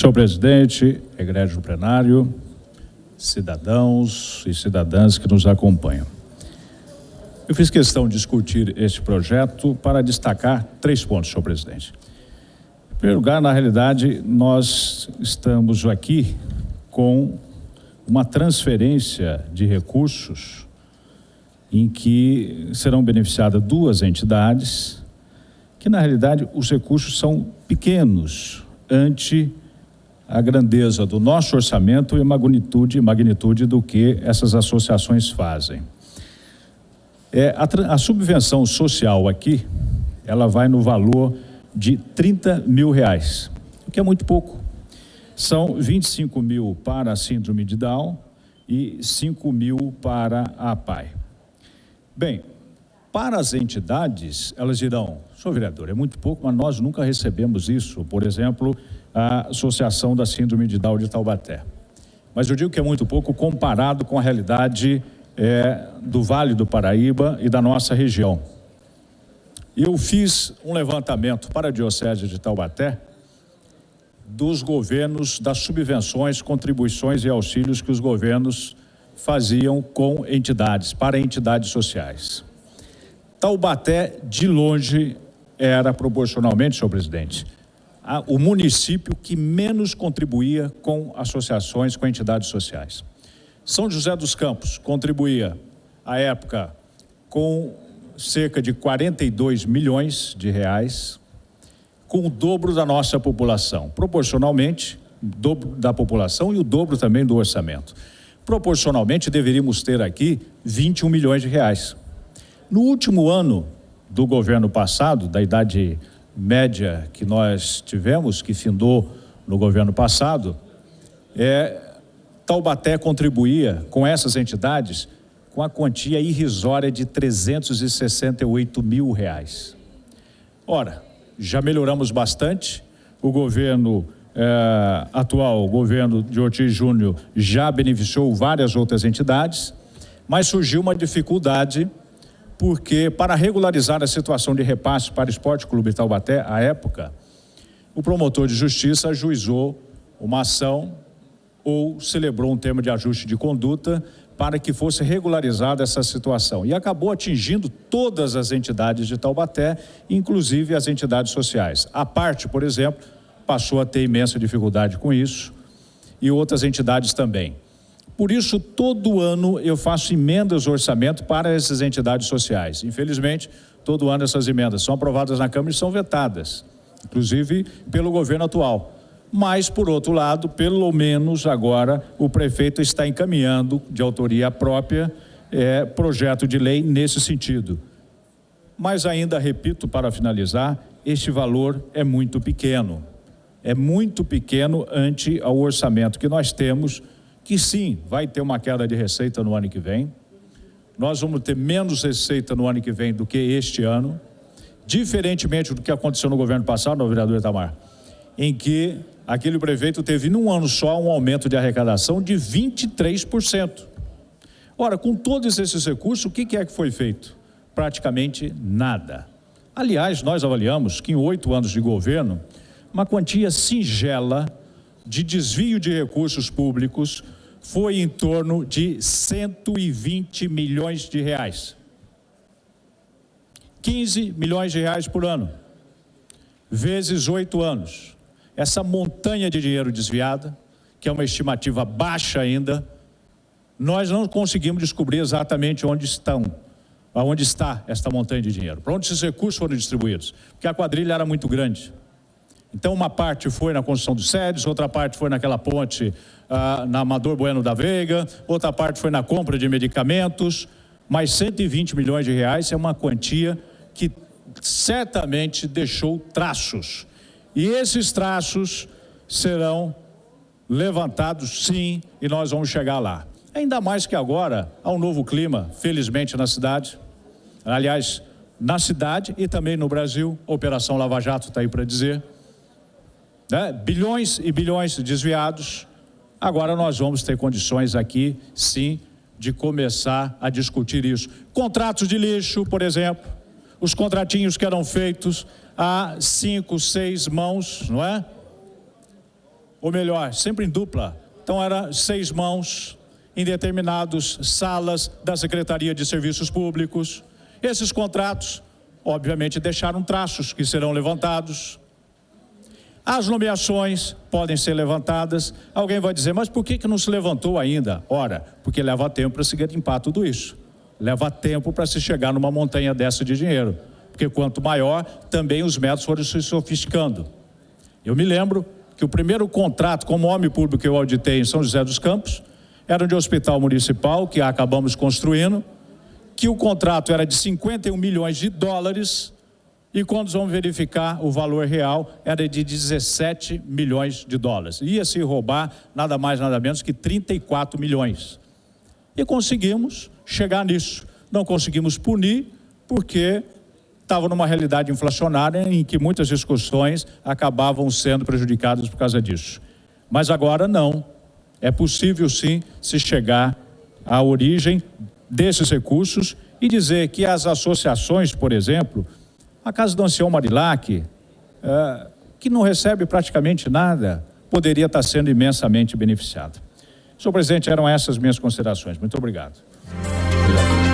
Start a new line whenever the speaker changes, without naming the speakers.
Senhor presidente, egrégio plenário, cidadãos e cidadãs que nos acompanham. Eu fiz questão de discutir este projeto para destacar 3 pontos, senhor presidente. Em primeiro lugar, na realidade, nós estamos aqui com uma transferência de recursos em que serão beneficiadas 2 entidades, que na realidade os recursos são pequenos ante a grandeza do nosso orçamento e a magnitude do que essas associações fazem. A subvenção social aqui, ela vai no valor de R$30 mil, o que é muito pouco. São 25 mil para a síndrome de Down e 5 mil para a APAE. Bem, para as entidades, elas dirão, senhor vereador, é muito pouco, mas nós nunca recebemos isso, por exemplo, a Associação da Síndrome de Down de Taubaté. Mas eu digo que é muito pouco comparado com a realidade do Vale do Paraíba e da nossa região. Eu fiz um levantamento para a Diocese de Taubaté dos governos, das subvenções, contribuições e auxílios que os governos faziam com entidades, para entidades sociais. Taubaté, de longe, era proporcionalmente, senhor presidente, o município que menos contribuía com associações, com entidades sociais. São José dos Campos contribuía, à época, com cerca de 42 milhões de reais, com o dobro da nossa população, proporcionalmente, o dobro da população e o dobro também do orçamento. Proporcionalmente, deveríamos ter aqui 21 milhões de reais. No último ano do governo passado, da idade média que nós tivemos, que findou no governo passado, Taubaté contribuía com essas entidades com a quantia irrisória de 368 mil reais. Ora, já melhoramos bastante, o governo atual, o governo de Ortiz Júnior, já beneficiou várias outras entidades, mas surgiu uma dificuldade, porque para regularizar a situação de repasse para o Esporte Clube Taubaté, à época, o promotor de justiça ajuizou uma ação ou celebrou um termo de ajuste de conduta para que fosse regularizada essa situação. E acabou atingindo todas as entidades de Taubaté, inclusive as entidades sociais. A parte, por exemplo, passou a ter imensa dificuldade com isso e outras entidades também. Por isso, todo ano eu faço emendas ao orçamento para essas entidades sociais. Infelizmente, todo ano essas emendas são aprovadas na Câmara e são vetadas, inclusive pelo governo atual. Mas, por outro lado, pelo menos agora o prefeito está encaminhando, de autoria própria, projeto de lei nesse sentido. Mas ainda, repito, para finalizar, este valor é muito pequeno. É muito pequeno ante ao orçamento que nós temos, que sim, vai ter uma queda de receita no ano que vem. Nós vamos ter menos receita no ano que vem do que este ano, diferentemente do que aconteceu no governo passado, vereador Itamar, em que aquele prefeito teve num ano só um aumento de arrecadação de 23%. Ora, com todos esses recursos, o que é que foi feito? Praticamente nada. Aliás, nós avaliamos que em 8 anos de governo, uma quantia singela de desvio de recursos públicos foi em torno de 120 milhões de reais. 15 milhões de reais por ano, vezes 8 anos. Essa montanha de dinheiro desviada, que é uma estimativa baixa ainda, nós não conseguimos descobrir exatamente onde está esta montanha de dinheiro, para onde esses recursos foram distribuídos, porque a quadrilha era muito grande. Então, uma parte foi na construção dos SEDES, outra parte foi naquela ponte na Amador Bueno da Veiga, outra parte foi na compra de medicamentos, mas 120 milhões de reais é uma quantia que certamente deixou traços. E esses traços serão levantados, sim, e nós vamos chegar lá. Ainda mais que agora há um novo clima, felizmente, na cidade. Aliás, na cidade e também no Brasil, a Operação Lava Jato está aí para dizer. Bilhões e bilhões desviados. Agora nós vamos ter condições aqui, sim, de começar a discutir isso. Contratos de lixo, por exemplo, os contratinhos que eram feitos a 5, 6 mãos, não é? ou melhor, sempre em dupla. Então era 6 mãos em determinadas salas da Secretaria de Serviços Públicos. Esses contratos, obviamente, deixaram traços que serão levantados. As nomeações podem ser levantadas. Alguém vai dizer, mas por que não se levantou ainda? Ora, porque leva tempo para se garimpar tudo isso. Leva tempo para se chegar numa montanha dessa de dinheiro. Porque quanto maior, também os métodos foram se sofisticando. Eu me lembro que o primeiro contrato como homem público que eu auditei em São José dos Campos era de hospital municipal, que acabamos construindo, que o contrato era de 51 milhões de dólares e quando vamos verificar o valor real era de 17 milhões de dólares. Ia se roubar nada mais nada menos que 34 milhões. E conseguimos chegar nisso. Não conseguimos punir porque estava numa realidade inflacionária em que muitas discussões acabavam sendo prejudicadas por causa disso. Mas agora não. É possível sim se chegar à origem desses recursos e dizer que as associações, por exemplo, a casa do ancião Marilac, que não recebe praticamente nada, poderia estar sendo imensamente beneficiada. Senhor presidente, eram essas minhas considerações. Muito obrigado. Obrigado.